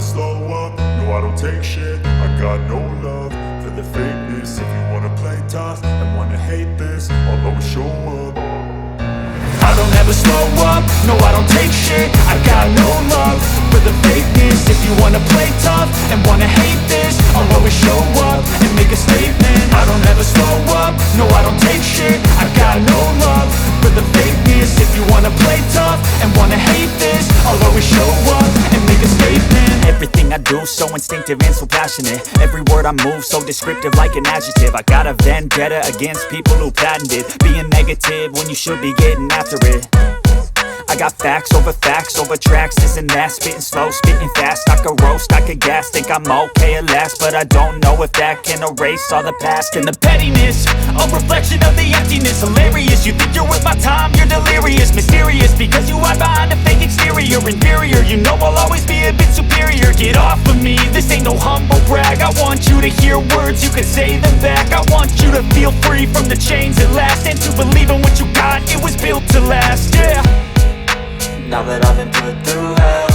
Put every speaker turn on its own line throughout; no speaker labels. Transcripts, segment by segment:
slow up, no I don't take shit. I got no love for the fakeness. If you wanna play tough and wanna hate this, I'll always show up. I don't ever slow up, no I don't take shit. I got no love for the fakeness. If you wanna play tough and wanna hate this, I'll always show up and make a statement. I don't ever slow up, no I don't take shit. I got no love for the fakeness. If you wanna play tough and wanna hate this, I'll always show up and make a statement.
Everything I do so instinctive and so passionate. Every word I move so descriptive like an adjective. I got a vendetta against people who patented being negative when you should be getting after it. I got facts over tracks, this and that. Spitting slow, spitting fast, I could roast, I could gas. Think I'm okay at last, but I don't know if that can erase all the past. And the pettiness, a reflection of the emptiness. Hilarious, you think you're worth my time, you're delirious. Mysterious, because you hide behind a fake exterior. Inferior, you know I'll always be a bit superior. Get off of me, this ain't no humble brag. I want you to hear words, you can say them back. I want you to feel free from the chains at last, and to believe in what you got, it was built to last, yeah.
Now that I've been put through hell,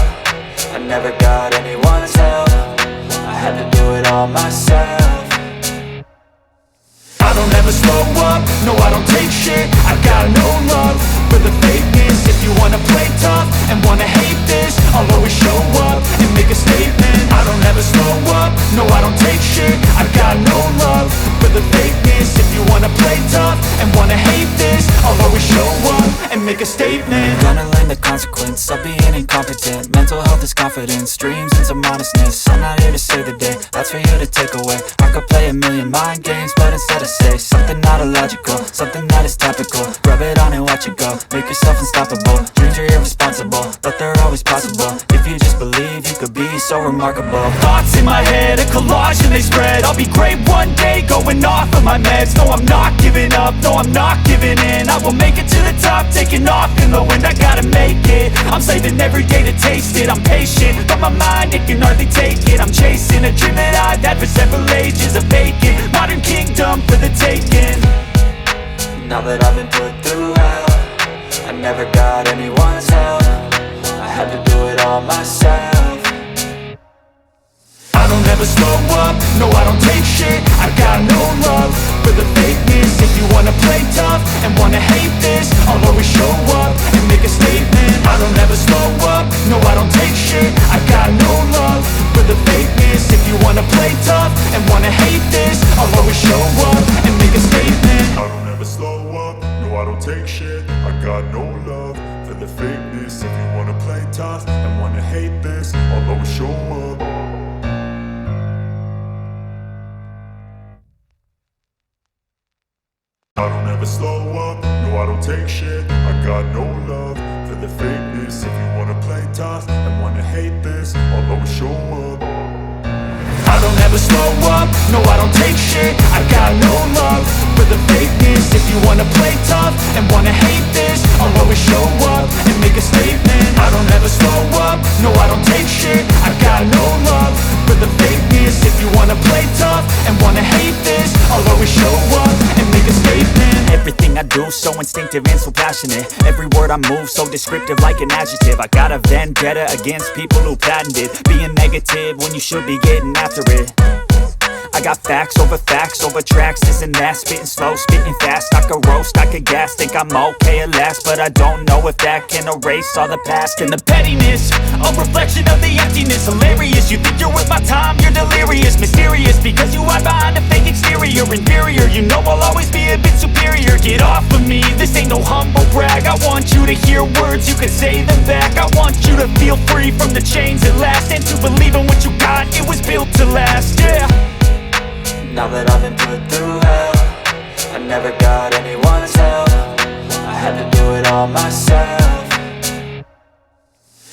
I never got anyone's help. I had to do it all myself.
I don't ever slow up, no I don't take shit. I got no love for the fakeness. If you wanna play tough and wanna hate this, I'll always show up and make a statement. I don't ever slow up, no I don't take shit. I got no love for the fakeness. If you wanna play tough and wanna hate this, I'll always show up and make a statement.
Gonna learn the consequence of being incompetent. Mental health is confidence, dreams and some honestness. I'm not here to save the day, that's for you to take away. I could play a million mind games, but instead I say something not illogical, something that is topical. Rub it on and watch it go, make yourself unstoppable. Dreams are irresponsible, but they're always possible. If you just believe, you could be so remarkable.
Thoughts in my head, a collage and they spread. I'll be great one day, going off of my meds. No, I'm not giving up, no, I'm not giving in. I will make it to the top, taking off in the wind. I gotta make it, I'm saving every day to taste it. I'm patient, but my mind, it can hardly take it. I'm chasing a dream that I've had for several ages. A vacant, modern kingdom for the taking.
Now that I've been put through hell, I never got anyone's help. I had to do it all myself.
I don't ever slow up, no I don't take shit. I got no love for the fakeness. If you wanna play tough and wanna hate this, I'll always show up and make a statement. I don't ever slow up, no I don't take shit. I got no love for the fakeness. If you wanna play tough and wanna hate this, I'll always show up and make a statement. I don't ever slow up, no I don't take shit. I got no love for the fakeness. If you wanna play tough and wanna hate this, I'll always show up. I don't ever slow up, no I don't take shit. I got no love for the fakeness. If you wanna play tough and wanna hate this, I'll always show up. I don't ever slow up, no I don't take shit. I got no love for the fakeness. If you wanna play tough and wanna hate this, I'll always show up and make a statement. I don't ever slow up, no I don't take shit. I got no love for the fakeness. If you wanna play tough and wanna hate this, I'll always show up and make a statement.
Everything I do so instinctive and so passionate. Every word I move so descriptive like an adjective. I got a vendetta against people who patented being negative when you should be getting after it. I got facts over tracks, this and that. Spitting slow, spitting fast, I could roast, I could gas. Think I'm okay at last, but I don't know if that can erase all the past. And the pettiness, a reflection of the emptiness. Hilarious, you think you're worth my time, you're delirious. Mysterious, because you hide behind a fake exterior. Inferior, you know I'll always be a bit superior. Get off of me, this ain't no humble brag. I want you to hear words, you can say them back. I want you to feel free from the chains at last, and to believe in what you got, it was built to last, yeah.
Now that I've been put through hell, I never got anyone's help. I had to do it all myself.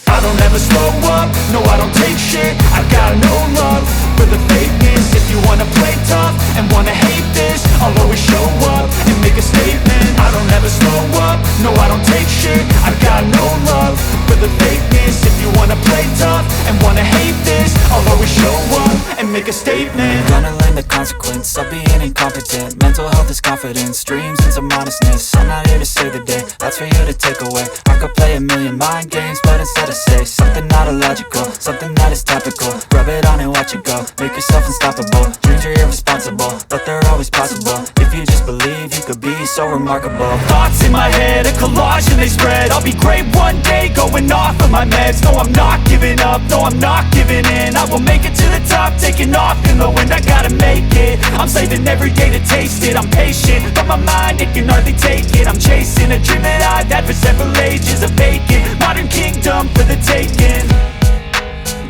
I don't ever slow up, no I don't take shit. I got no love for the fakeness. If you wanna play tough and wanna hate this, I'll always show up and make a statement. I don't ever slow up, no I don't take shit. I got no love for the fakeness. If you wanna play tough and wanna hate this, I'll always show up and and make a statement.
Gonna learn the consequence of being incompetent. Mental health is confidence, dreams into modestness. I'm not here to save the day, that's for you to take away. I could play a million mind games, but instead I say something not illogical, something that is topical. Rub it on and watch it go, make yourself unstoppable. Dreams are irresponsible, but they're always possible. If you just believe, you could be so remarkable.
Thoughts in my head, a collage and they spread. I'll be great one day, going off of my meds. No, I'm not giving up, no, I'm not giving in. I will make it to the top, taking off in the wind. I gotta make it, I'm saving every day to taste it. I'm patient, but my mind, it can hardly take it. I'm chasing a dream that I've had for several ages. A vacant, modern kingdom for the taking.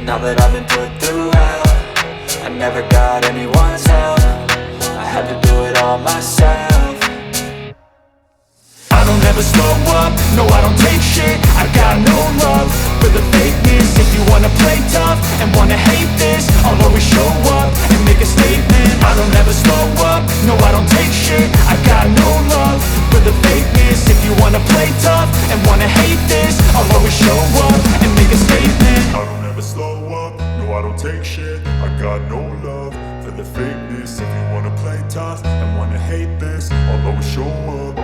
Now that I've been put through hell, I never got anyone's help. I had to do it all myself.
I don't ever slow up, no I don't take shit. I got no love for the fakeness. If you wanna play tough and wanna hate this, I'll always show up and make a statement. I don't ever slow up, no I don't take shit. I got no love for the fakeness. If you wanna play tough and wanna hate this, I'll always show up and make a statement.
I don't ever slow up, no I don't take shit. I got no love for the fakeness. If you wanna play tough and wanna hate this, I'll always show up.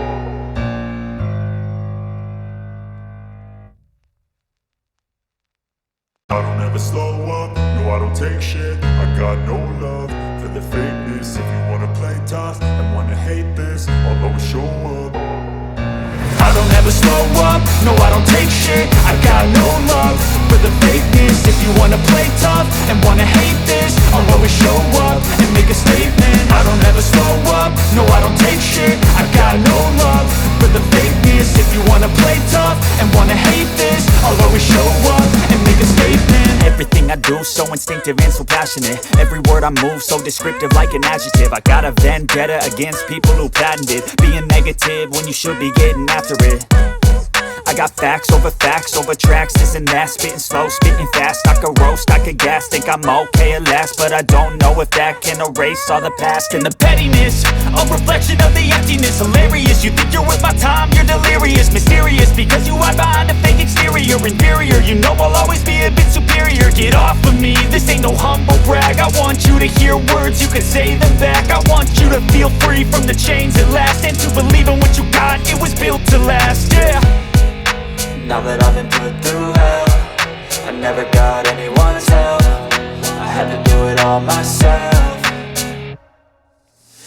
I don't ever slow up, no I don't take shit. I got no love for the fakeness. If you wanna play tough and wanna hate this, I'll always show up.
I don't ever slow up, no I don't take shit. I got no love for the fakeness. If you wanna play tough and wanna hate this, I'll always show up and make a statement. I don't ever slow up, no I don't take shit. I got no love for the fakeness. If you wanna play tough and wanna hate this, I'll always show up and make a statement.
Everything I do so instinctive and so passionate. Every word I move so descriptive like an adjective. I got a vendetta against people who patented being negative when you should be getting after it. I got facts over tracks, this and that. Spitting slow, spitting fast. I could roast, I could gas. Think I'm okay at last, but I don't know if that can erase all the past.
And the pettiness, a reflection of the emptiness. Hilarious, you think you're worth my time, you're delirious. Mysterious, because you hide behind a fake exterior. Inferior, you know I'll always be a bit superior. Get off of me, this ain't no humble brag. I want you to hear words, you can say them back. I want you to feel free from the chains at last, and to believe in what you got, it was built to last, yeah.
Now that I've been put through hell, I never got anyone's help. I had to do it all myself.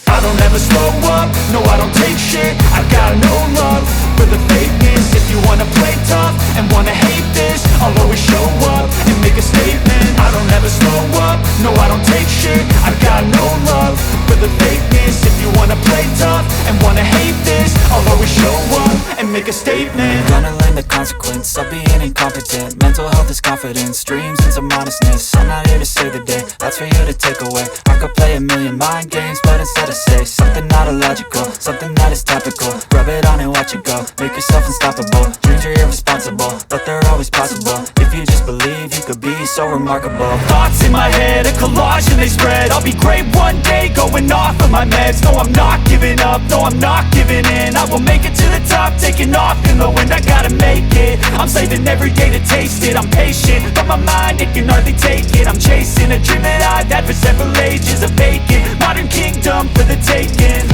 I don't ever slow up, no I don't take shit. I got no love for the fakeness. If you wanna play tough and wanna hate this, I'll always show up and make a statement. I don't ever slow up, no I don't take shit. I got no love for the fakeness. If you wanna play tough and wanna hate this, I'll always show up and make a statement.
Gonna learn the consequence of being incompetent. Mental health is confidence, dreams into modestness. I'm not here to save the day, that's for you to take away. I could play a million mind games, but instead I say something not illogical, something that is topical. Rub it on and watch it go, make yourself unstoppable. Dreams are irresponsible, but they're always possible. If you just believe, you could be so remarkable.
Thoughts in my head, a collage and they spread. I'll be great one day, going off of my meds. No, I'm not giving up, no, I'm not giving in. I will make it to the top, taking off in the wind. I gotta make it, I'm saving every day to taste it. I'm patient, but my mind, it can hardly take it. I'm chasing a dream that I've had for several ages. A vacant, modern kingdom for the taking.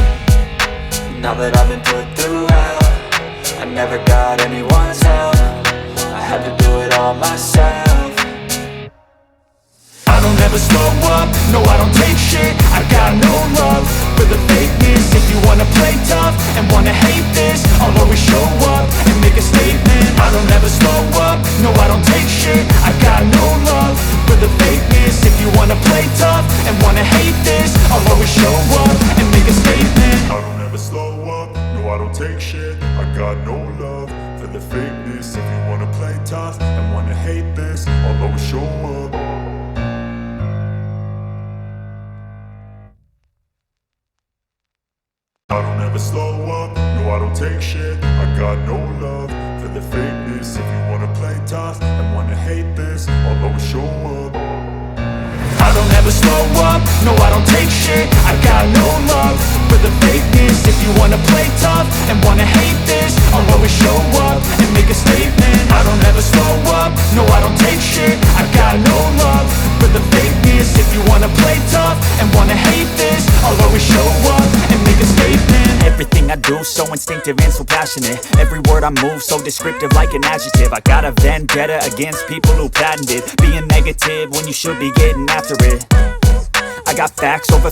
Now that I've been put through hell, I never got anyone's help. I had to do it all myself.
I don't ever slow up, no I don't take shit. I got no love for the fakeness. If you wanna play tough and wanna hate this, I'll always show up and make a statement. I don't ever slow up, no I don't take shit. I got no love for the fakeness. If you wanna play tough and wanna hate this, I'll always show up and make a statement.
I don't ever slow up, no I don't take shit. I got no love for the fakeness. If you wanna play tough and wanna hate this, I'll always show up. I don't ever slow up, no I don't take shit. I got no love for the fakeness. If you wanna play tough and wanna hate this, I'll always show up.
I don't ever slow up, no I don't take shit. I got no love for the fakeness. If you wanna play tough and wanna hate this, I'll always show up and make a statement. I don't ever slow up, no I don't take shit. I got no love for the fakeness. If you wanna play
do, so instinctive and so passionate. Every word I move, so descriptive like an adjective. I got a vendetta against people who patented being negative when you should be getting after it. I got facts over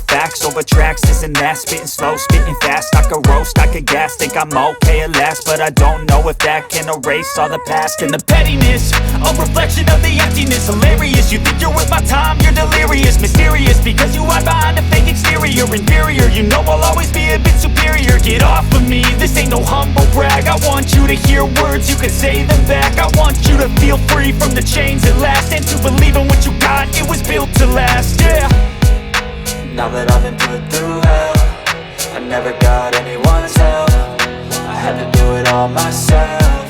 tracks, this and that. Spitting slow, spitting fast, I could roast, I could gas. Think I'm okay at last, but I don't know if that can erase all the past. And the pettiness, a reflection of the emptiness. Hilarious, you think you're worth my time, you're delirious. Mysterious, because you hide behind a fake exterior. Inferior, you know I'll always be a bit superior. Get off of me, this ain't no humble brag. I want you to hear words, you can say them back. I want you to feel free from the chains at last, and to believe in what you got, it was built to last, yeah.
Now that I've been put through hell, I never got anyone's help. I had to do it all myself.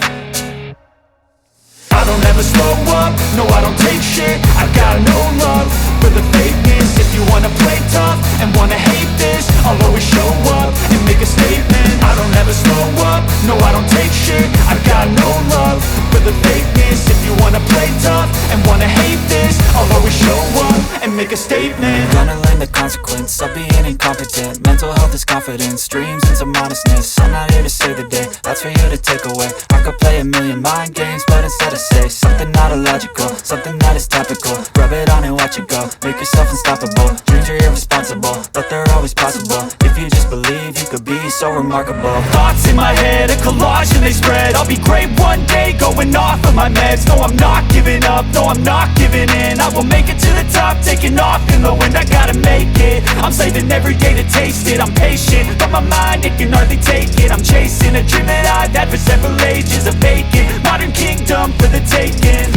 I don't ever slow up, no I don't take shit. I got no love for the fakeness. If you wanna play tough and wanna hate this, I'll always show up and make a statement. I don't ever slow up, no I don't take shit. I got no love for the fakeness. If you wanna play tough and wanna hate this, I'll always show up and make a statement.
Gonna learn the consequence of being incompetent. Mental health is confidence, dreams into modestness. I'm not here to save the day, that's for you to take away. I could play a million mind games, but instead I say something not illogical, something that is topical. Rub it on and watch it go, make yourself unstoppable. Dreams are irresponsible, but they're always possible. If you just believe, you could be so remarkable.
Thoughts in my head, a collage and they spread. I'll be great one day, going off of my meds. No, I'm not giving up, no, I'm not giving in. I will make it to the top, taking off in the wind. I gotta make it, I'm saving every day to taste it. I'm patient, but my mind, it can hardly take it. I'm chasing a dream that I've had for several ages. A vacant, modern kingdom for the taking.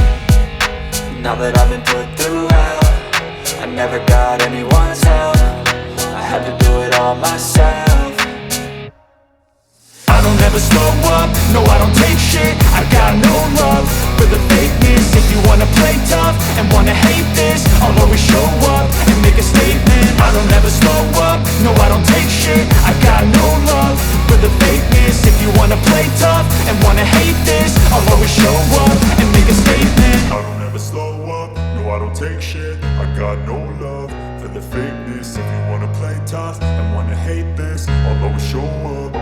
Now that I've been put through hell, I never got anyone's help. I had to do it all myself.
I don't ever slow up, no I don't take shit. I got no love for the fakeness. If you wanna play tough and wanna hate this, I'll always show up and make a statement. I don't ever slow up, no I don't take shit. I got no love for the fakeness. If you wanna play tough and wanna hate this, I'll always show up and make a statement.
I don't ever slow up, no I don't take shit. I got no love for the fakeness. If you wanna play tough and wanna hate this, I'll always show up.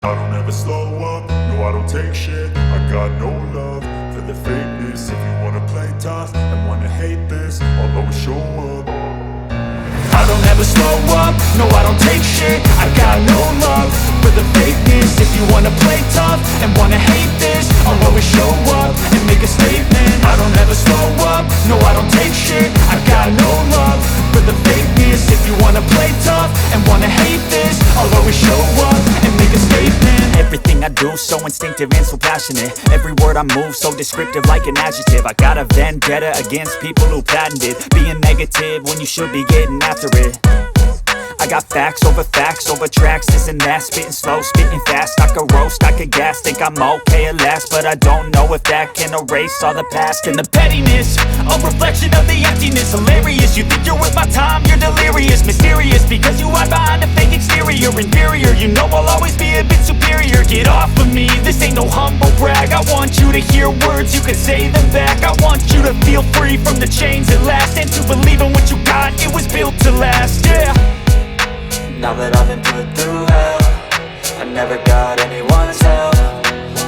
I don't ever slow up, no I don't take shit. I got no love for the fakeness. If you wanna play tough and wanna hate this, I'll always show up.
I don't ever slow up, no I don't take shit. I got no love for the fakeness. If you wanna play tough and wanna hate this, I'll always show up and make a statement. I don't ever slow up, no I don't take shit. I got no love for the fakeness. If you wanna play tough and wanna hate this, I'll always show up and make a statement.
Everything I do, so instinctive and so passionate. Every word I move, so descriptive like an adjective. I got a vendetta against people who patented being negative when you should be getting after it. I got facts over tracks, this and that. Spitting slow, spitting fast, I could roast, I could gas. Think I'm okay at last, but I don't know if that can erase all the past.
And the pettiness, a reflection of the emptiness. Hilarious, you think you're worth my time, you're delirious. Mysterious, because you hide behind a fake exterior. Inferior, you know I'll always be a bit superior. Get off of me, this ain't no humble brag. I want you to hear words, you can say them back. I want you to feel free from the chains at last, and to believe in what you got, it was built to last, yeah.
Now that I've been put through hell, I never got anyone's help.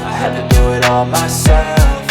I had to do it all myself.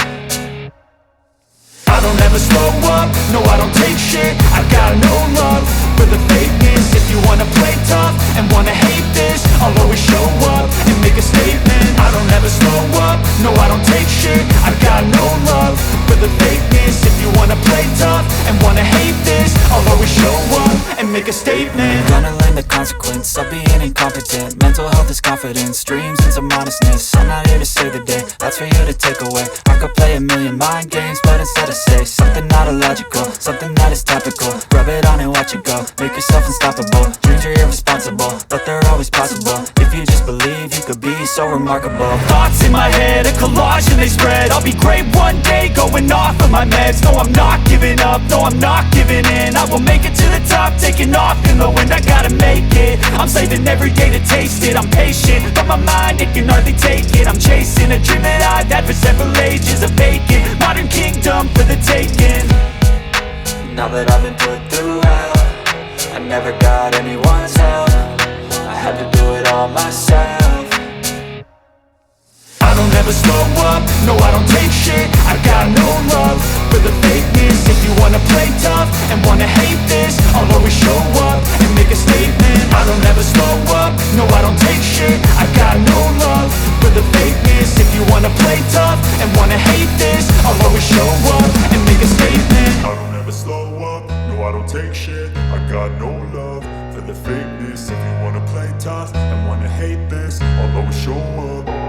I don't ever slow up, no I don't take shit. I got no love for the fakeness. If you wanna play tough and wanna hate this, I'll always show up and make a statement. I don't ever slow up, no I don't take shit. I got no love for the fakeness. If you wanna play tough and wanna hate this, I'll always show up and make a statement.
Gonna learn the consequence of being incompetent. Mental health is confidence, dreams into modestness. I'm not here to save the day, that's for you to take away. I could play a million mind games, but instead I say something not illogical, something that is topical. Rub it on and watch it go, make yourself unstoppable. Dreams are irresponsible, but they're always possible. If you just believe, you could be so remarkable.
Thoughts in my head, a collage and they spread. I'll be great one day, going off of my meds. No, I'm not giving up, no, I'm not giving in. I will make it to the top, taking off in the wind. I gotta make it, I'm saving every day to taste it. I'm patient, but my mind, it can hardly take it. I'm chasing a dream that I've had for several ages. A vacant, modern kingdom for the taking.
Now that I've been put through never got anyone's help. I had to do it all myself.
I don't ever slow up, no I don't take shit. I got no love for the fakeness. If you wanna play tough and wanna hate this, I'll always show up and make a statement. I don't ever slow up, no I don't take shit. I got no love for the fakeness. If you wanna play tough and wanna hate this, I'll always show up and make a statement.
I don't ever slow up, no I don't take shit. I got no love for the fakeness. If you wanna play tough and wanna hate this, I'll always show up.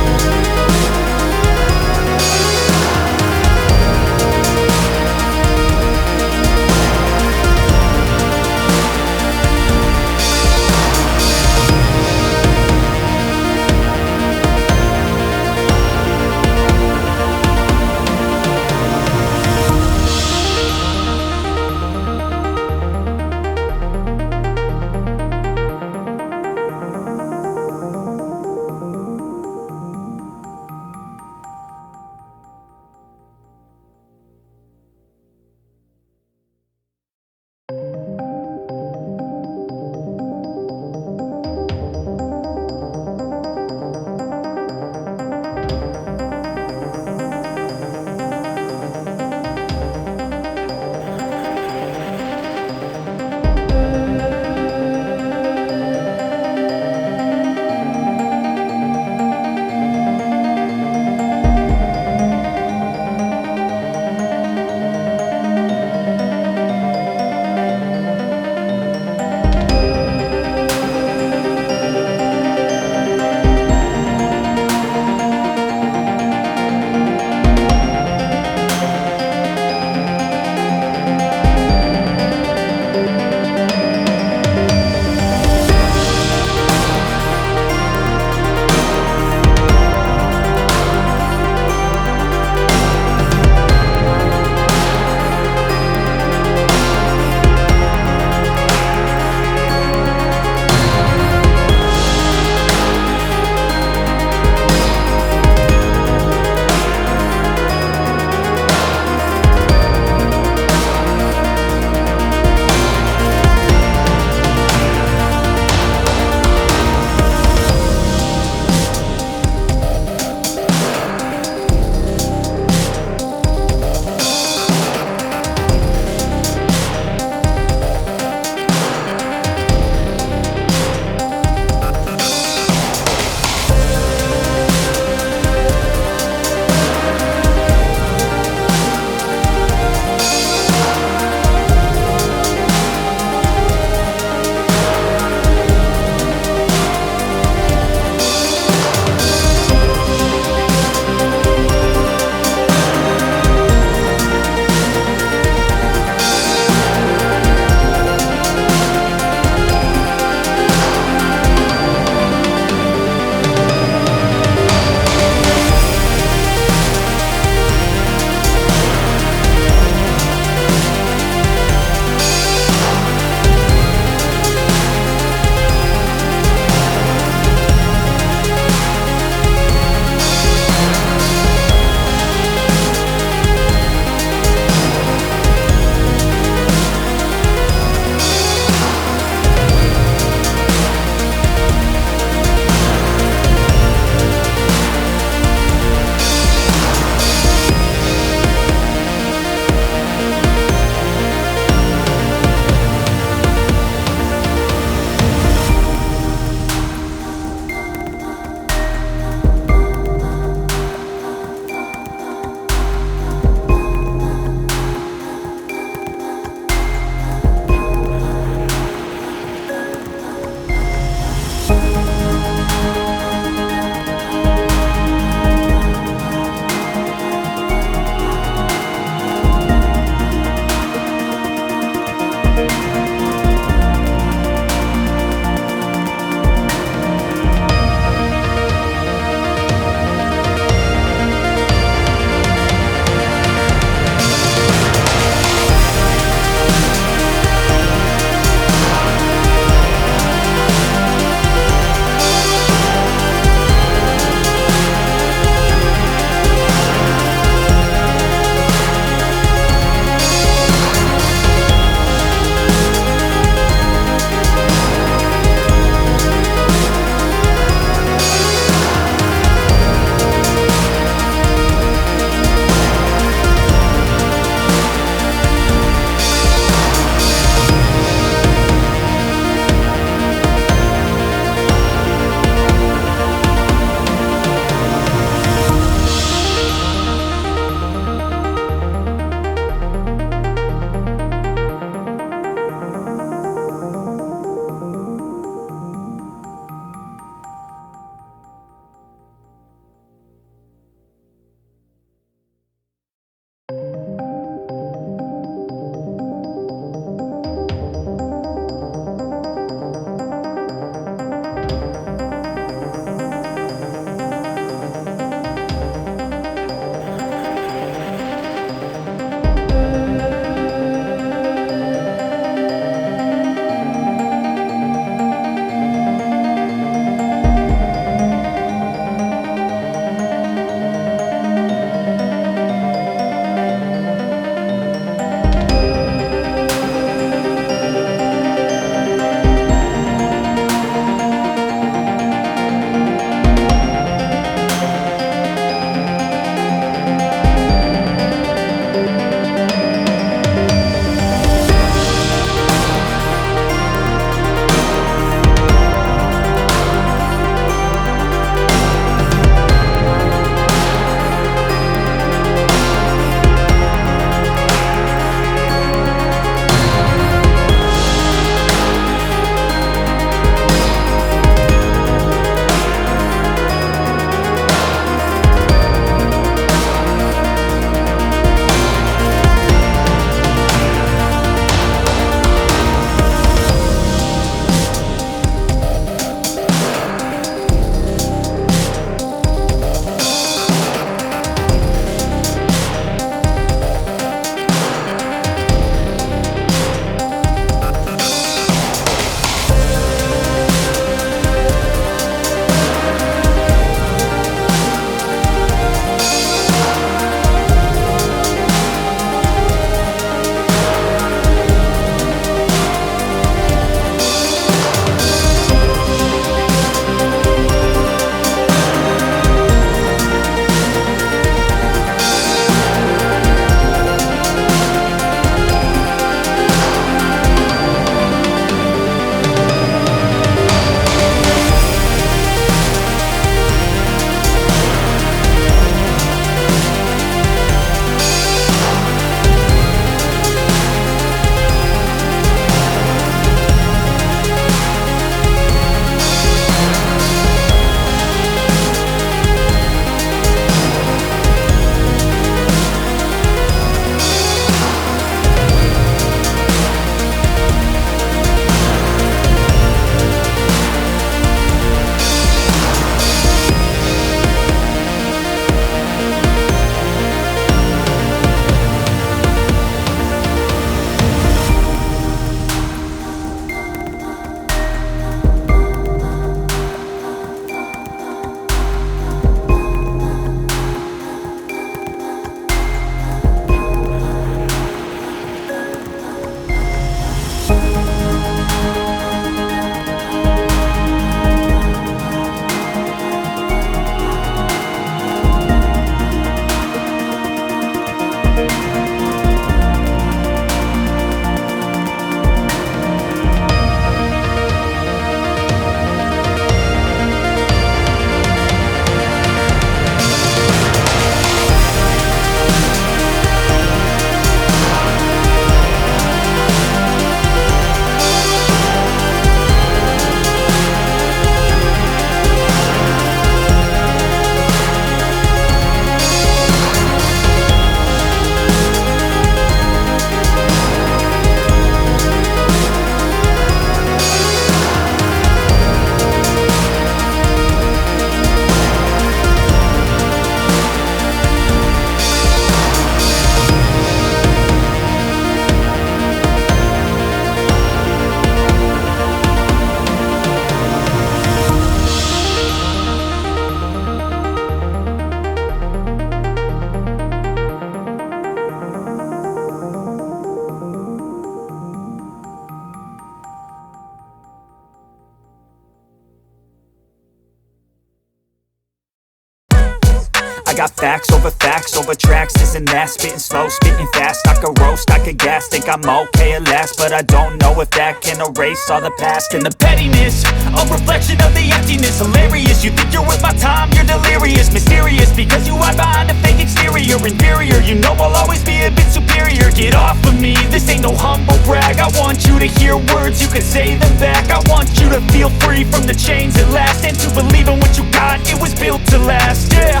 got facts over tracks, this and that. Spitting slow, spitting fast, I could roast, I could gas. Think I'm okay at last, but I don't know if that can erase all the past. And the pettiness, a reflection of the emptiness. Hilarious, you think you're worth my time, you're delirious. Mysterious, because you hide behind a fake exterior. Inferior, you know I'll always be a bit superior. Get off of me, this ain't no humble brag. I want you to hear words, you can say them back. I want you to feel free from the chains at last, and to believe in what you got, it was built to last, yeah.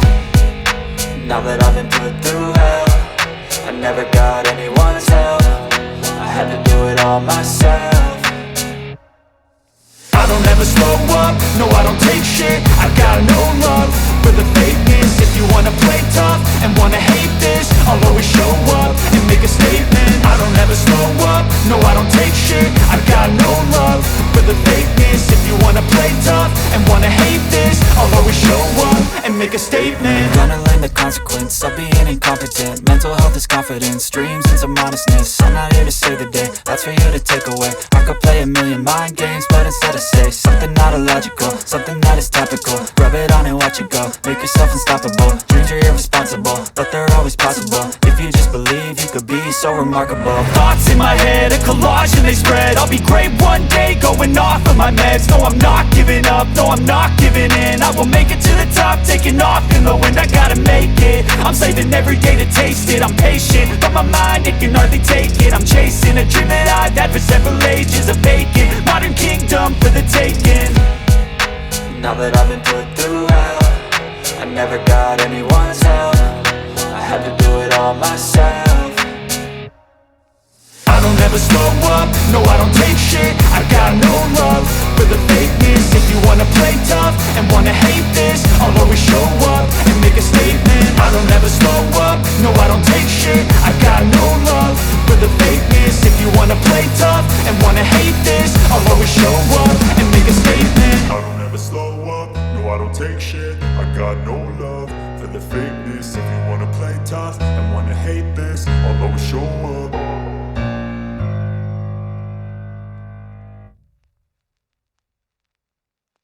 Now that I've been put through hell, I never got anyone's help. I had to do it all myself.
I don't ever slow up, no I don't take shit. I got no love for the fakeness. If you wanna play tough and wanna hate this, I'll always show up and make a statement. I don't ever slow up, no I don't take shit. I got no love for the fakeness. If you wanna play tough and wanna hate this, I'll always show up and make a statement.
Gonna learn the consequence of being incompetent. Mental health is confidence, dreams into modestness. I'm not here to save the day, that's for you to take away. I could play a million mind games, but instead I say something not illogical, something that is topical. Rub it on and watch it go, make yourself unstoppable. Dreams are irresponsible, but they're always possible. If you just believe, you could be so remarkable.
Thoughts in my head, a collage and they spread. I'll be great one day, going off of my meds. No, I'm not giving up, no, I'm not giving in. I will make it to the top, taking off in the wind. I gotta make it, I'm saving every day to taste it. I'm patient, but my mind, it can hardly take it. I'm chasing a dream that I've had for several ages. A vacant, modern kingdom for the taking.
Now that I've been put through hell, I never got anyone's help. I had to do it all myself.
I don't ever slow up, no I don't take shit. I got no love for the fakeness. If you wanna play tough and wanna hate this, I'll always show up and make a statement. I don't ever slow up, no I don't take shit. I got no love for the fakeness. If you wanna play tough and wanna hate this, I'll always show up and make a statement.
I don't ever slow up, no I don't take shit. I got no love for the fakeness. If you wanna play tough